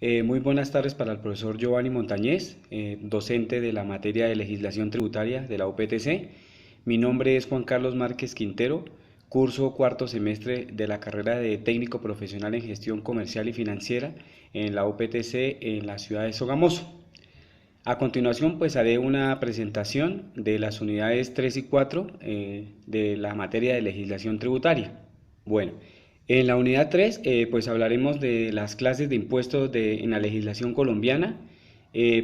Muy buenas tardes para el profesor Giovanni Montañez, docente de la materia de legislación tributaria de la UPTC. Mi nombre es Juan Carlos Márquez Quintero, curso cuarto semestre de la carrera de técnico profesional en gestión comercial y financiera en la UPTC en la ciudad de Sogamoso. A continuación, pues haré una presentación de las unidades 3 y 4 de la materia de legislación tributaria. Bueno, en la unidad 3 pues hablaremos de las clases de impuestos en la legislación colombiana.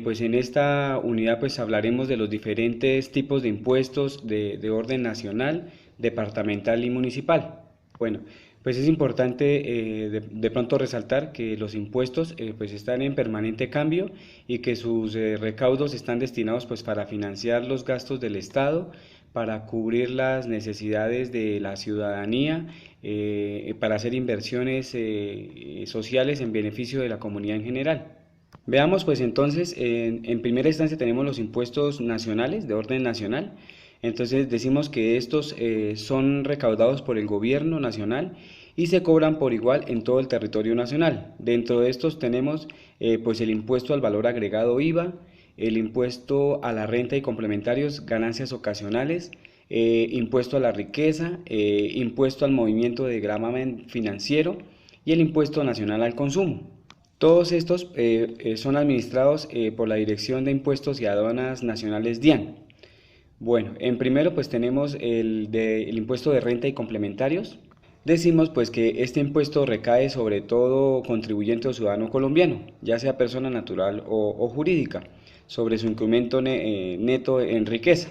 Pues en esta unidad pues hablaremos de los diferentes tipos de impuestos de orden nacional, departamental y municipal. Bueno, pues es importante de pronto resaltar que los impuestos pues están en permanente cambio y que sus recaudos están destinados pues para financiar los gastos del Estado, para cubrir las necesidades de la ciudadanía, para hacer inversiones sociales en beneficio de la comunidad en general. Veamos pues entonces, en primera instancia tenemos los impuestos nacionales de orden nacional. Entonces decimos que estos son recaudados por el gobierno nacional y se cobran por igual en todo el territorio nacional. Dentro de estos tenemos pues el impuesto al valor agregado IVA, el impuesto a la renta y complementarios, ganancias ocasionales, impuesto a la riqueza, impuesto al movimiento de gravamen financiero y el impuesto nacional al consumo. Todos estos son administrados por la Dirección de Impuestos y Aduanas Nacionales DIAN. Bueno, en primero pues tenemos el impuesto de renta y complementarios. Decimos pues que este impuesto recae sobre todo contribuyente o ciudadano colombiano, ya sea persona natural o jurídica, sobre su incremento neto en riqueza.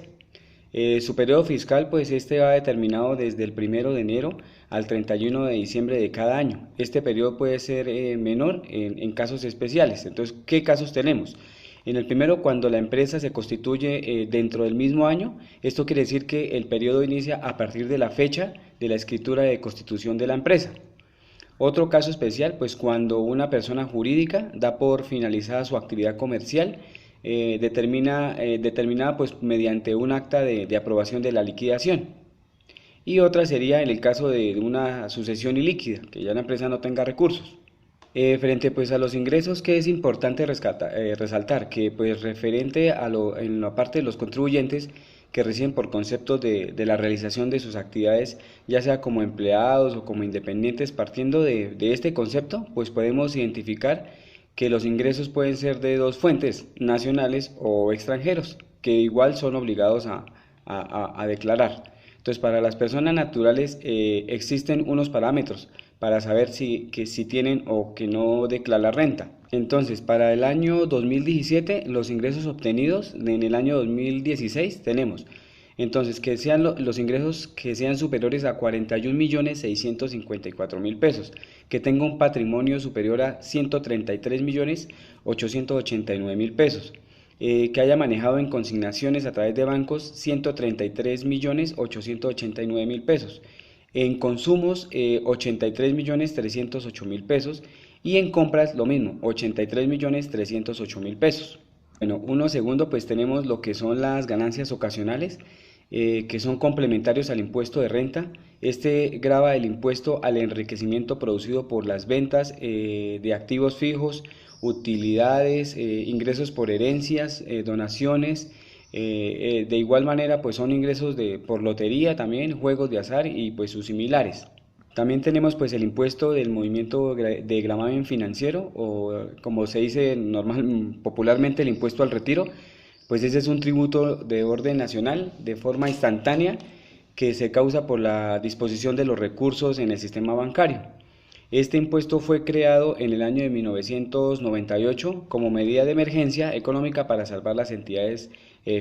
Su periodo fiscal pues este va determinado desde el 1 de enero al 31 de diciembre de cada año. Este periodo puede ser menor en casos especiales. Entonces, ¿qué casos tenemos? En el primero, cuando la empresa se constituye dentro del mismo año, esto quiere decir que el periodo inicia a partir de la fecha de la escritura de constitución de la empresa. Otro caso especial, pues cuando una persona jurídica da por finalizada su actividad comercial, determinada pues mediante un acta de aprobación de la liquidación. Y otra sería en el caso de una sucesión ilíquida, que ya la empresa no tenga recursos. Frente pues a los ingresos, que es importante resaltar que pues referente en la parte de los contribuyentes que reciben por conceptos de la realización de sus actividades, ya sea como empleados o como independientes, partiendo de este concepto, pues podemos identificar que los ingresos pueden ser de dos fuentes, nacionales o extranjeros, que igual son obligados a declarar. Entonces, para las personas naturales existen unos parámetros para saber si tienen o que no declarar renta. Entonces, para el año 2017, los ingresos obtenidos en el año 2016 tenemos. Entonces, que sean los ingresos que sean superiores a 41.654.000 pesos, que tenga un patrimonio superior a 133.889.000 pesos, que haya manejado en consignaciones a través de bancos 133.889.000 pesos, en consumos 83.308.000 pesos y en compras lo mismo, 83.308.000 pesos. Bueno, uno segundo pues tenemos lo que son las ganancias ocasionales, que son complementarios al impuesto de renta. Este grava el impuesto al enriquecimiento producido por las ventas de activos fijos, utilidades, ingresos por herencias, donaciones. De igual manera pues son ingresos por lotería también, juegos de azar y pues sus similares. También tenemos pues el impuesto del movimiento de gravamen financiero, o como se dice popularmente, el impuesto al retiro. Pues ese es un tributo de orden nacional de forma instantánea que se causa por la disposición de los recursos en el sistema bancario. Este impuesto fue creado en el año de 1998 como medida de emergencia económica para salvar las entidades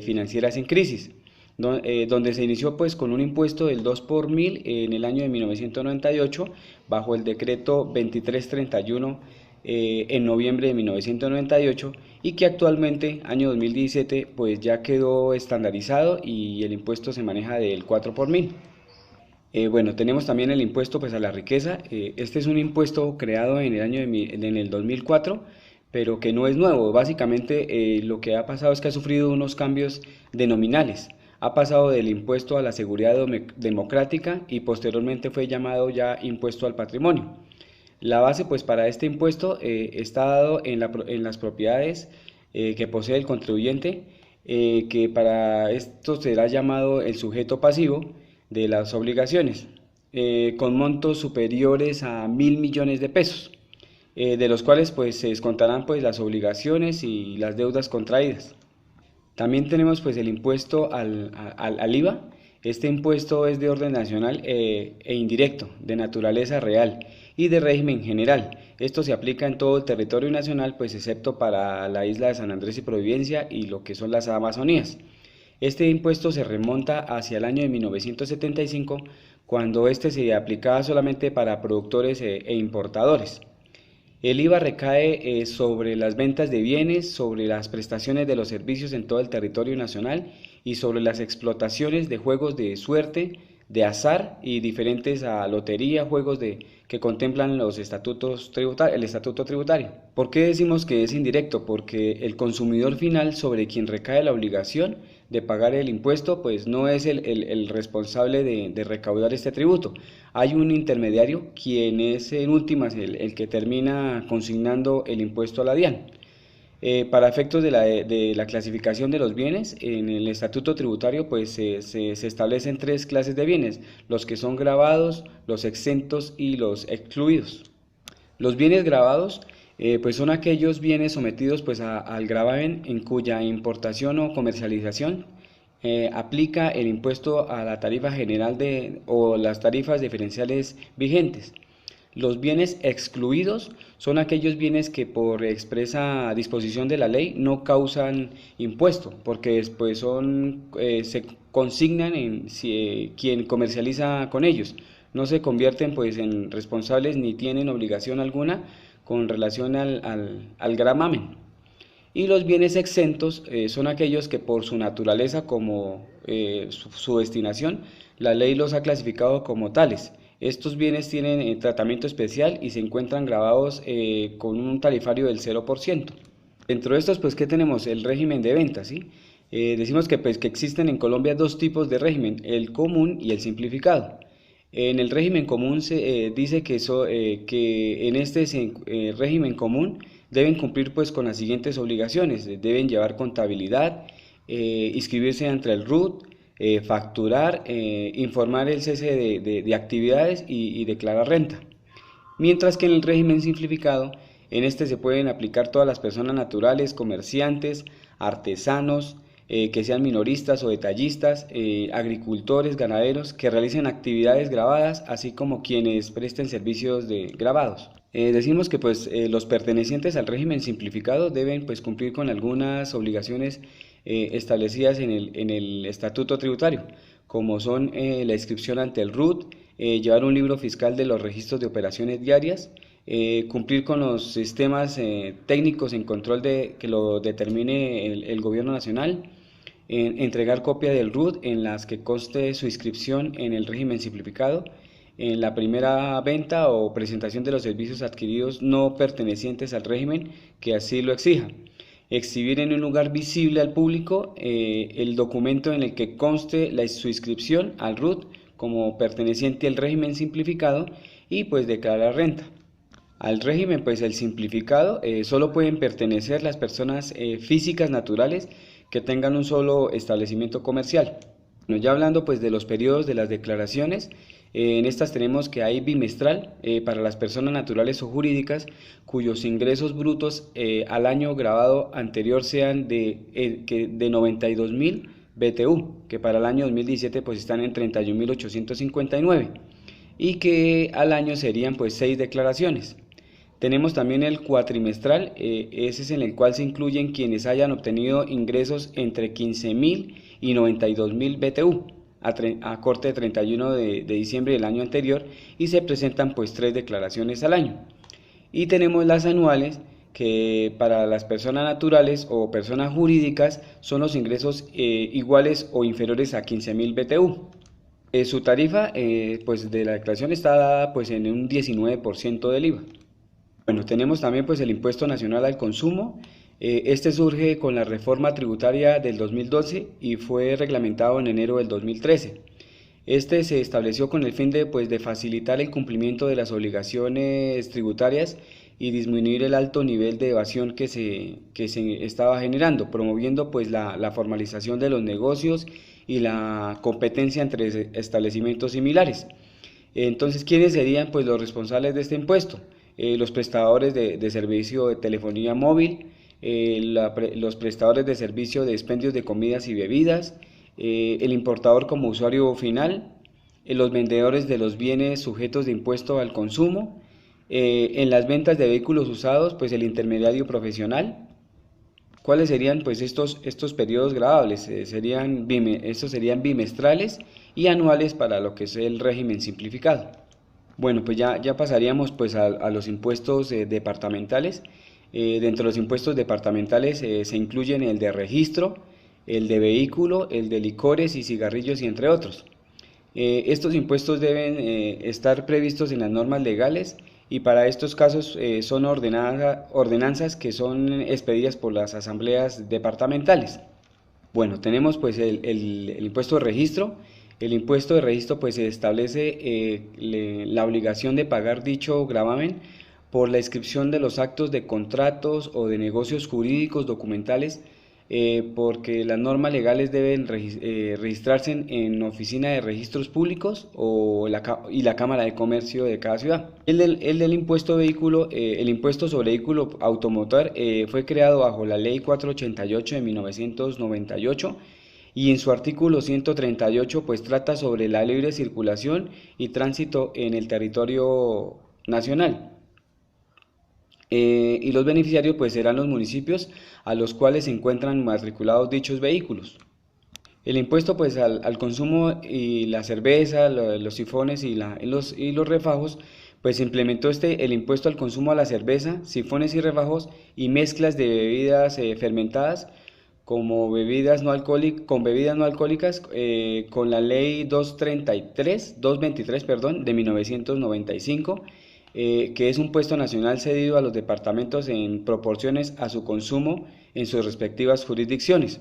financieras en crisis, donde se inició pues con un impuesto del 2 por mil en el año de 1998 bajo el decreto 2331 en noviembre de 1998, y que actualmente, año 2017, pues ya quedó estandarizado y el impuesto se maneja del 4 por mil. Bueno, tenemos también el impuesto pues a la riqueza. Este es un impuesto creado en el 2004, pero que no es nuevo. Básicamente lo que ha pasado es que ha sufrido unos cambios denominales. Ha pasado del impuesto a la seguridad democrática y posteriormente fue llamado ya impuesto al patrimonio. La base pues para este impuesto está dado en las propiedades que posee el contribuyente, que para esto será llamado el sujeto pasivo de las obligaciones, con montos superiores a 1.000 millones de pesos, de los cuales pues se descontarán pues las obligaciones y las deudas contraídas. También tenemos pues el impuesto al IVA. Este impuesto es de orden nacional e indirecto, de naturaleza real y de régimen general. Esto se aplica en todo el territorio nacional, pues excepto para la isla de San Andrés y Providencia y lo que son las Amazonías. Este impuesto se remonta hacia el año de 1975, cuando este se aplicaba solamente para productores e importadores. El IVA recae sobre las ventas de bienes, sobre las prestaciones de los servicios en todo el territorio nacional y sobre las explotaciones de juegos de suerte, de azar y diferentes a lotería, que contemplan los el estatuto tributario. ¿Por qué decimos que es indirecto? Porque el consumidor final sobre quien recae la obligación de pagar el impuesto, pues no es el responsable de recaudar este tributo. Hay un intermediario quien es en últimas el que termina consignando el impuesto a la DIAN. Para efectos de la clasificación de los bienes, en el estatuto tributario pues se establecen tres clases de bienes: los que son gravados, los exentos y los excluidos. Los bienes gravados pues son aquellos bienes sometidos pues al gravamen en cuya importación o comercialización aplica el impuesto a la tarifa general o las tarifas diferenciales vigentes. Los bienes excluidos son aquellos bienes que por expresa disposición de la ley no causan impuesto, porque después se consignan en quien comercializa con ellos. No se convierten pues en responsables ni tienen obligación alguna con relación al gravamen. Y los bienes exentos son aquellos que por su naturaleza como su destinación, la ley los ha clasificado como tales. Estos bienes tienen tratamiento especial y se encuentran gravados con un tarifario del 0%. Dentro de estos, pues, ¿qué tenemos? El régimen de venta, ¿sí? Decimos que existen en Colombia dos tipos de régimen: el común y el simplificado. En el régimen común se dice que en este régimen común deben cumplir pues con las siguientes obligaciones: deben llevar contabilidad, inscribirse ante el RUT, facturar, informar el cese de actividades y declarar renta. Mientras que en el régimen simplificado, en este se pueden aplicar todas las personas naturales, comerciantes, artesanos, que sean minoristas o detallistas, agricultores, ganaderos, que realicen actividades grabadas, así como quienes presten servicios de grabados. Decimos que pues, los pertenecientes al régimen simplificado deben pues, cumplir con algunas obligaciones establecidas en el estatuto tributario, como son la inscripción ante el RUT, llevar un libro fiscal de los registros de operaciones diarias, cumplir con los sistemas técnicos en control que lo determine el gobierno nacional, entregar copia del RUT en las que conste su inscripción en el régimen simplificado, en la primera venta o presentación de los servicios adquiridos no pertenecientes al régimen que así lo exija. Exhibir en un lugar visible al público el documento en el que conste su inscripción al RUT como perteneciente al régimen simplificado y pues declarar renta. Al régimen pues el simplificado solo pueden pertenecer las personas físicas naturales que tengan un solo establecimiento comercial. Bueno, ya hablando pues de los periodos de las declaraciones, en estas tenemos que hay bimestral para las personas naturales o jurídicas cuyos ingresos brutos al año grabado anterior sean de 92.000 BTU, que para el año 2017 pues están en 31.859 y que al año serían pues 6 declaraciones. Tenemos también el cuatrimestral, ese es en el cual se incluyen quienes hayan obtenido ingresos entre 15.000 y 92.000 BTU a corte de 31 de diciembre del año anterior, y se presentan pues 3 declaraciones al año. Y tenemos las anuales, que para las personas naturales o personas jurídicas son los ingresos iguales o inferiores a 15.000 BTU. Su tarifa pues de la declaración está dada pues en un 19% del IVA. Bueno, tenemos también pues el impuesto nacional al consumo. Este surge con la reforma tributaria del 2012 y fue reglamentado en enero del 2013. Este se estableció con el fin de facilitar el cumplimiento de las obligaciones tributarias y disminuir el alto nivel de evasión que se estaba generando, promoviendo pues la formalización de los negocios y la competencia entre establecimientos similares. Entonces, ¿quiénes serían pues los responsables de este impuesto? Los prestadores de servicio de telefonía móvil, los prestadores de servicio de expendios de comidas y bebidas, el importador como usuario final, los vendedores de los bienes sujetos de impuesto al consumo, en las ventas de vehículos usados, pues el intermediario profesional. ¿Cuáles serían pues estos periodos gravables? Estos serían bimestrales y anuales para lo que es el régimen simplificado. Bueno, pues ya pasaríamos pues a los impuestos departamentales. Dentro de los impuestos departamentales se incluyen el de registro, el de vehículo, el de licores y cigarrillos y entre otros. Estos impuestos deben estar previstos en las normas legales y para estos casos son ordenanzas que son expedidas por las asambleas departamentales. Bueno, tenemos pues el impuesto de registro. El impuesto de registro pues se establece la obligación de pagar dicho gravamen por la inscripción de los actos de contratos o de negocios jurídicos documentales, porque las normas legales deben registrarse en oficina de registros públicos y la Cámara de Comercio de cada ciudad. El del impuesto vehículo, el impuesto sobre vehículo automotor fue creado bajo la Ley 488 de 1998 y en su artículo 138 pues trata sobre la libre circulación y tránsito en el territorio nacional. Y los beneficiarios pues serán los municipios a los cuales se encuentran matriculados dichos vehículos. El impuesto pues al consumo y la cerveza, los sifones y los refajos, pues se implementó el impuesto al consumo a la cerveza, sifones y refajos y mezclas de bebidas fermentadas como con bebidas no alcohólicas, con la ley 223 de 1995, que es un impuesto nacional cedido a los departamentos en proporciones a su consumo en sus respectivas jurisdicciones.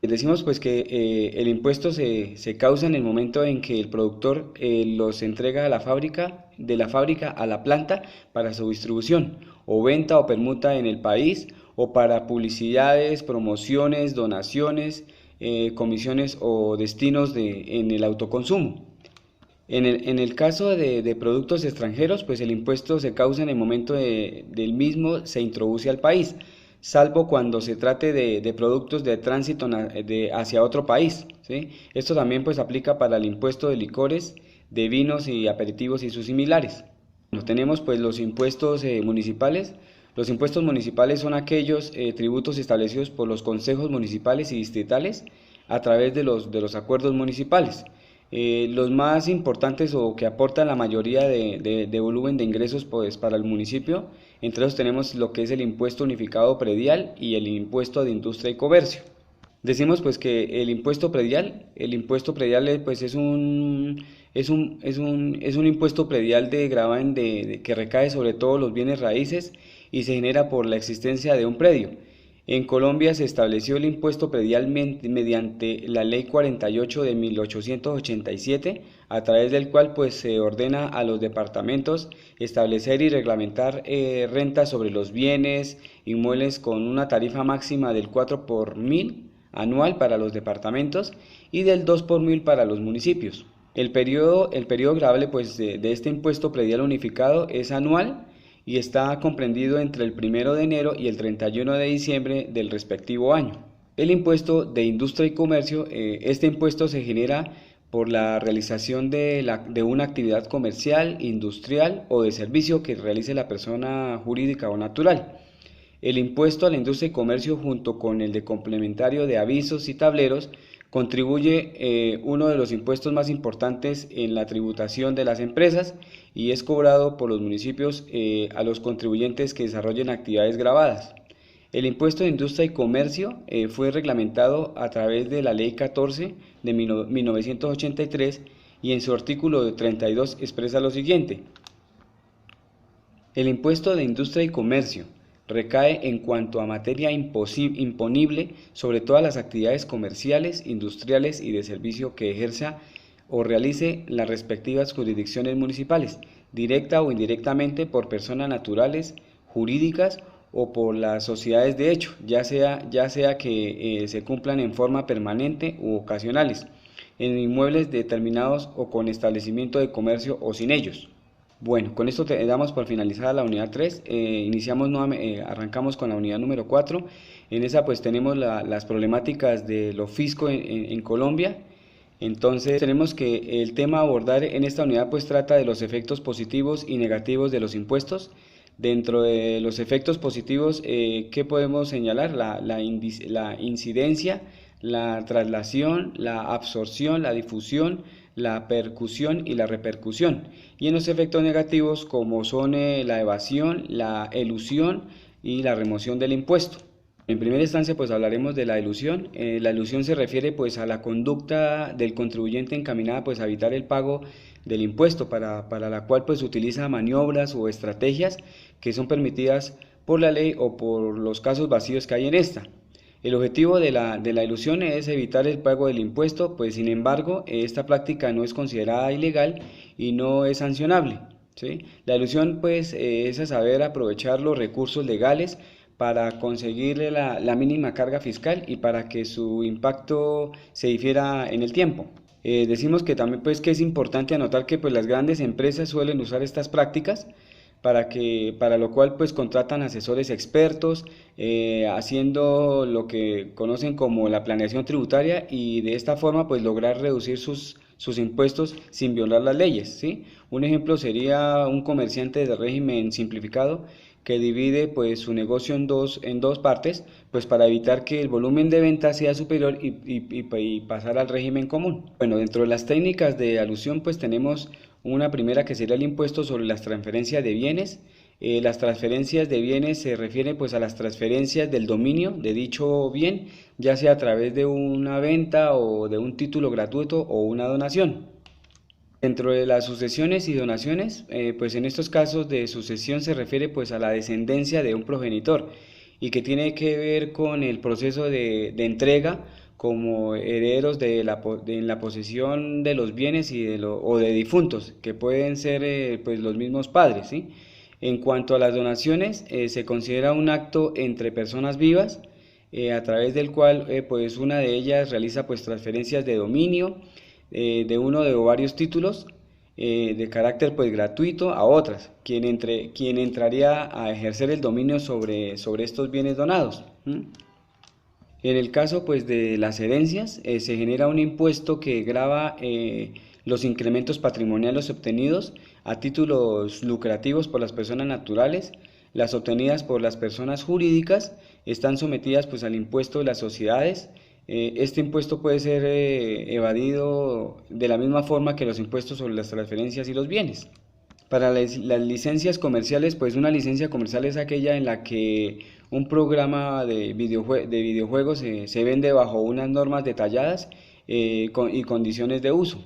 Decimos pues que el impuesto se causa en el momento en que el productor los entrega a de la fábrica a la planta para su distribución, o venta o permuta en el país, o para publicidades, promociones, donaciones, comisiones o destinos en el autoconsumo. En el caso de productos extranjeros, pues el impuesto se causa en el momento del mismo se introduce al país, salvo cuando se trate de productos de tránsito hacia otro país, ¿sí? Esto también pues aplica para el impuesto de licores, de vinos y aperitivos y sus similares. Tenemos pues los impuestos municipales. Los impuestos municipales son aquellos tributos establecidos por los consejos municipales y distritales a través de los acuerdos municipales. Los más importantes o que aportan la mayoría de volumen de ingresos pues, para el municipio, entre ellos tenemos lo que es el impuesto unificado predial y el impuesto de industria y comercio. Decimos pues que el impuesto predial pues es un impuesto predial de gravamen que recae sobre todos los bienes raíces y se genera por la existencia de un predio. En Colombia se estableció el impuesto predial mediante la Ley 48 de 1887, a través del cual pues, se ordena a los departamentos establecer y reglamentar rentas sobre los bienes inmuebles con una tarifa máxima del 4 por mil anual para los departamentos y del 2 por mil para los municipios. El periodo gravable pues, de este impuesto predial unificado es anual y está comprendido entre el 1 de enero y el 31 de diciembre del respectivo año. El impuesto de industria y comercio, este impuesto se genera por la realización de una actividad comercial, industrial o de servicio que realice la persona jurídica o natural. El impuesto a la industria y comercio junto con el de complementario de avisos y tableros contribuye uno de los impuestos más importantes en la tributación de las empresas y es cobrado por los municipios a los contribuyentes que desarrollen actividades gravadas. El impuesto de industria y comercio fue reglamentado a través de la Ley 14 de 1983 y en su artículo 32 expresa lo siguiente: el impuesto de industria y comercio recae en cuanto a materia imponible sobre todas las actividades comerciales, industriales y de servicio que ejerza o realice las respectivas jurisdicciones municipales, directa o indirectamente por personas naturales, jurídicas o por las sociedades de hecho, ya sea que se cumplan en forma permanente u ocasionales, en inmuebles determinados o con establecimiento de comercio o sin ellos. Bueno, con esto damos por finalizada la unidad 3, arrancamos con la unidad número 4. En esa pues tenemos las problemáticas de lo fisco en Colombia. Entonces tenemos que el tema a abordar en esta unidad pues trata de los efectos positivos y negativos de los impuestos. Dentro de los efectos positivos, ¿qué podemos señalar? La incidencia, la traslación, la absorción, la difusión, la percusión y la repercusión. Y en los efectos negativos, como son la evasión, la elusión y la remoción del impuesto. En primera instancia pues hablaremos de la elusión. La elusión se refiere pues a la conducta del contribuyente encaminada pues a evitar el pago del impuesto, para la cual pues utiliza maniobras o estrategias que son permitidas por la ley o por los casos vacíos que hay en esta. El objetivo de la elusión es evitar el pago del impuesto, pues sin embargo esta práctica no es considerada ilegal y no es sancionable, ¿sí? La elusión pues es a saber aprovechar los recursos legales para conseguir la mínima carga fiscal y para que su impacto se difiera en el tiempo. Decimos que también pues que es importante anotar que pues las grandes empresas suelen usar estas prácticas para lo cual pues contratan asesores expertos, haciendo lo que conocen como la planeación tributaria, y de esta forma pues lograr reducir sus impuestos sin violar las leyes, ¿sí? Un ejemplo sería un comerciante de régimen simplificado que divide pues su negocio en dos partes, pues para evitar que el volumen de ventas sea superior y pasar al régimen común. Bueno, dentro de las técnicas de alusión pues tenemos una primera que sería el impuesto sobre las transferencias de bienes. Las transferencias de bienes se refieren pues a las transferencias del dominio de dicho bien, ya sea a través de una venta o de un título gratuito o una donación. Dentro de las sucesiones y donaciones, pues en estos casos de sucesión se refiere pues a la descendencia de un progenitor y que tiene que ver con el proceso de entrega como herederos en la posesión de los bienes o de difuntos, que pueden ser pues los mismos padres, ¿sí? En cuanto a las donaciones, se considera un acto entre personas vivas, a través del cual pues una de ellas realiza pues transferencias de dominio, de uno de varios títulos de carácter pues gratuito a otras, quien entraría a ejercer el dominio sobre estos bienes donados. En el caso pues de las herencias, se genera un impuesto que grava los incrementos patrimoniales obtenidos a títulos lucrativos por las personas naturales. Las obtenidas por las personas jurídicas están sometidas pues al impuesto de las sociedades. Este impuesto puede ser evadido de la misma forma que los impuestos sobre las transferencias y los bienes. Para las licencias comerciales, pues una licencia comercial es aquella en la que un programa de videojuegos se vende bajo unas normas detalladas y condiciones de uso.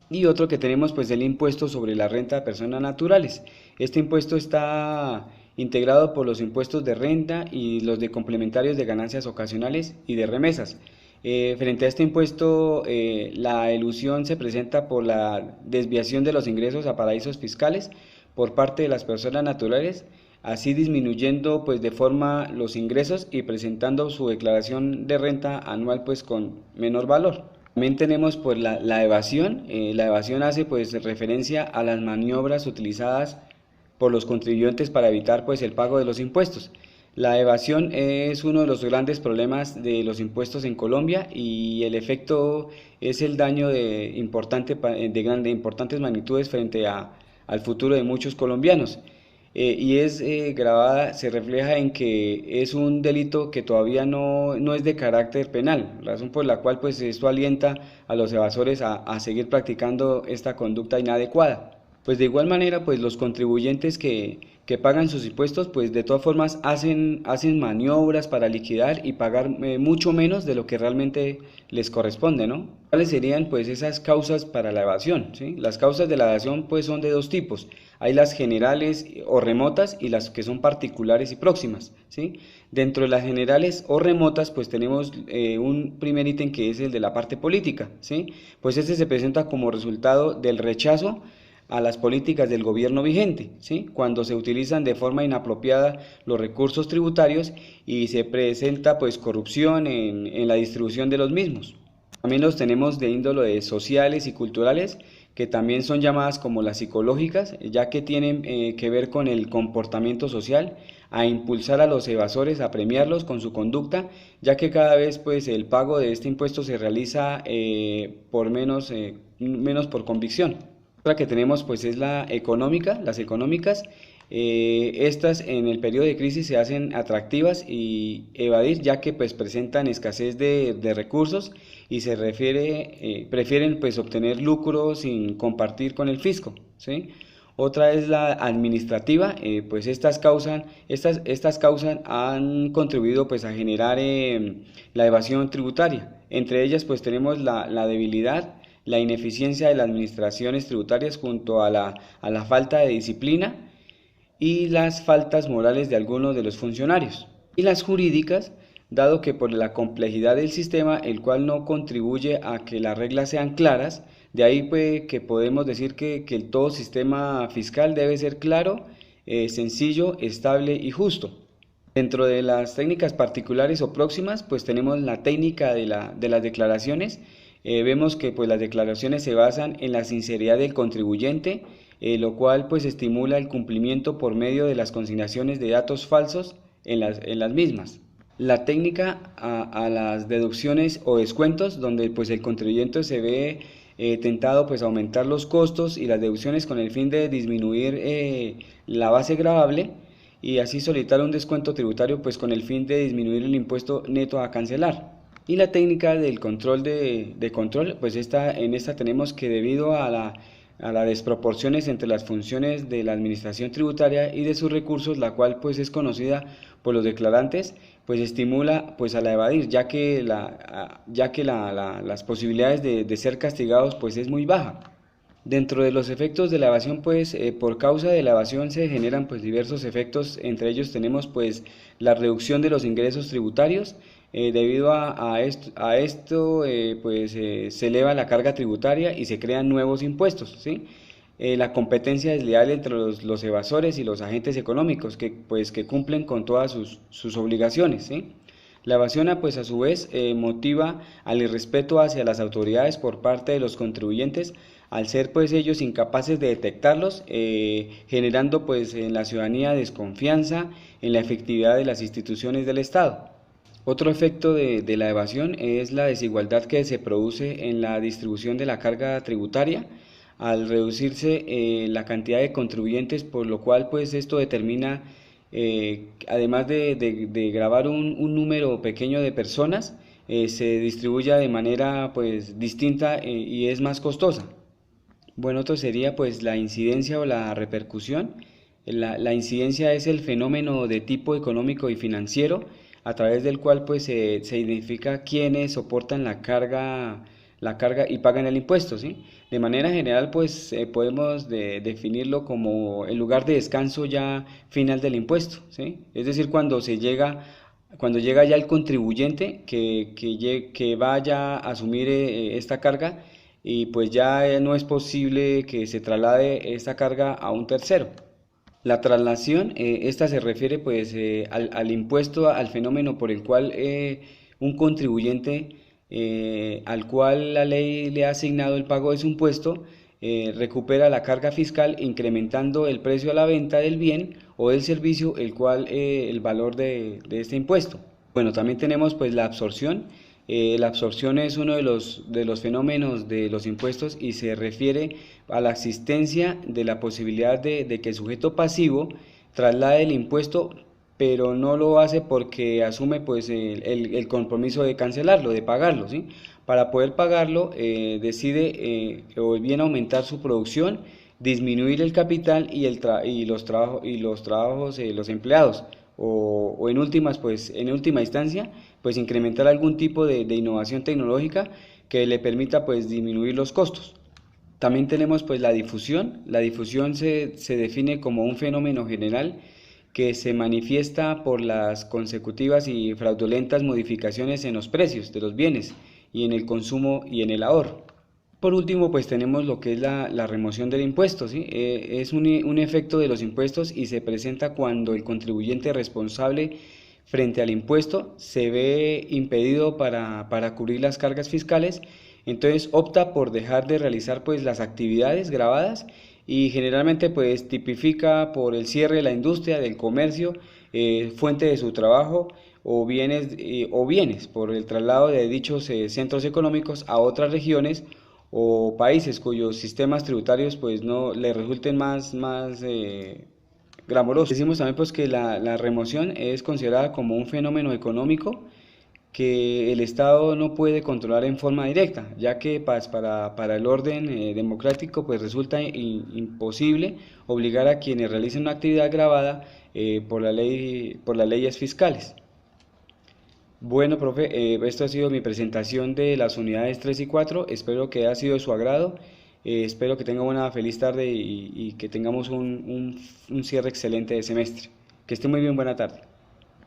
Y otro que tenemos pues el impuesto sobre la renta de personas naturales. Este impuesto está integrado por los impuestos de renta y los de complementarios de ganancias ocasionales y de remesas. Frente a este impuesto, la elusión se presenta por la desviación de los ingresos a paraísos fiscales por parte de las personas naturales, así disminuyendo pues de forma los ingresos y presentando su declaración de renta anual pues con menor valor. También tenemos pues la evasión. La evasión hace pues referencia a las maniobras utilizadas por los contribuyentes para evitar pues el pago de los impuestos. La evasión es uno de los grandes problemas de los impuestos en Colombia, y el efecto es el daño de importantes magnitudes frente al futuro de muchos colombianos. Se refleja en que es un delito que todavía no es de carácter penal, razón por la cual pues esto alienta a los evasores a seguir practicando esta conducta inadecuada. Pues de igual manera pues los contribuyentes que pagan sus impuestos pues de todas formas hacen maniobras para liquidar y pagar mucho menos de lo que realmente les corresponde, ¿no? ¿Cuáles serían pues esas causas para la evasión? ¿Sí? Las causas de la evasión pues son de dos tipos: Hay las generales o remotas y las que son particulares y próximas, ¿sí? Dentro de las generales o remotas, pues tenemos un primer ítem que es el de la parte política, ¿sí? Pues este se presenta como resultado del rechazo a las políticas del gobierno vigente, ¿sí? Cuando se utilizan de forma inapropiada los recursos tributarios y se presenta pues corrupción en la distribución de los mismos. También los tenemos de índole sociales y culturales, que también son llamadas como las psicológicas, ya que tienen que ver con el comportamiento social, a impulsar a los evasores, a premiarlos con su conducta, ya que cada vez pues el pago de este impuesto se realiza por menos por convicción. Otra que tenemos pues es la económica, las económicas. Estas en el periodo de crisis se hacen atractivas y evadir, ya que pues presentan escasez de recursos y prefieren pues obtener lucro sin compartir con el fisco, ¿sí? Otra es la administrativa, pues estas causas han contribuido pues a generar la evasión tributaria. Entre ellas pues tenemos la debilidad, la ineficiencia de las administraciones tributarias junto a la falta de disciplina y las faltas morales de algunos de los funcionarios. Y las jurídicas, dado que por la complejidad del sistema, el cual no contribuye a que las reglas sean claras, de ahí pues, que podemos decir que el todo sistema fiscal debe ser claro, sencillo, estable y justo. Dentro de las técnicas particulares o próximas, pues tenemos la técnica de las declaraciones. Vemos que pues las declaraciones se basan en la sinceridad del contribuyente, lo cual pues estimula el cumplimiento por medio de las consignaciones de datos falsos en las mismas. La técnica a las deducciones o descuentos, donde pues el contribuyente se ve tentado pues a aumentar los costos y las deducciones con el fin de disminuir la base gravable y así solicitar un descuento tributario pues con el fin de disminuir el impuesto neto a cancelar. Y la técnica del control de control, pues en esta tenemos que debido a las desproporciones entre las funciones de la administración tributaria y de sus recursos, la cual pues es conocida por los declarantes, pues estimula pues a la evadir, las posibilidades de ser castigados pues es muy baja. Dentro de los efectos de la evasión, pues por causa de la evasión se generan pues diversos efectos, entre ellos tenemos pues la reducción de los ingresos tributarios, debido a esto se eleva la carga tributaria y se crean nuevos impuestos, ¿sí? La competencia desleal entre los evasores y los agentes económicos que cumplen con todas sus obligaciones, ¿sí? La evasión pues a su vez motiva al irrespeto hacia las autoridades por parte de los contribuyentes, al ser pues ellos incapaces de detectarlos, generando pues en la ciudadanía desconfianza en la efectividad de las instituciones del Estado. Otro efecto de la evasión es la desigualdad que se produce en la distribución de la carga tributaria al reducirse la cantidad de contribuyentes, por lo cual pues esto determina, además de gravar un número pequeño de personas, se distribuya de manera pues distinta y es más costosa. Bueno, otro sería pues la incidencia o la repercusión. La incidencia es el fenómeno de tipo económico y financiero a través del cual pues se identifica quiénes soportan la carga y pagan el impuesto, ¿sí? De manera general pues podemos definirlo como el lugar de descanso ya final del impuesto, ¿sí? Es decir, cuando llega ya el contribuyente que vaya a asumir esta carga y pues ya no es posible que se traslade esta carga a un tercero. La traslación, esta se refiere pues al impuesto, al fenómeno por el cual un contribuyente al cual la ley le ha asignado el pago de su impuesto recupera la carga fiscal incrementando el precio a la venta del bien o del servicio, el valor de este impuesto. Bueno, también tenemos pues la absorción. La absorción es uno de los fenómenos de los impuestos y se refiere a la existencia de la posibilidad de que el sujeto pasivo traslade el impuesto, pero no lo hace porque asume pues el compromiso de cancelarlo, de pagarlo, ¿sí? Para poder pagarlo decide o bien aumentar su producción, disminuir el capital y los trabajos, los empleados, o en última instancia, pues incrementar algún tipo de innovación tecnológica que le permita pues disminuir los costos. También tenemos pues la difusión. La difusión se define como un fenómeno general que se manifiesta por las consecutivas y fraudulentas modificaciones en los precios de los bienes y en el consumo y en el ahorro. Por último, pues tenemos lo que es la remoción del impuesto, ¿sí? Es un efecto de los impuestos y se presenta cuando el contribuyente responsable frente al impuesto se ve impedido para cubrir las cargas fiscales, entonces opta por dejar de realizar pues las actividades grabadas y generalmente pues tipifica por el cierre de la industria, del comercio, fuente de su trabajo o bienes por el traslado de dichos centros económicos a otras regiones o países cuyos sistemas tributarios pues no le resulten más glamorosos. Decimos también pues que la remoción es considerada como un fenómeno económico que el Estado no puede controlar en forma directa, ya que para el orden democrático pues resulta imposible obligar a quienes realicen una actividad gravada por las leyes fiscales. Bueno, profe, esto ha sido mi presentación de las unidades 3 y 4. Espero que haya sido de su agrado. Espero que tenga una feliz tarde y que tengamos un cierre excelente de semestre. Que esté muy bien, buena tarde.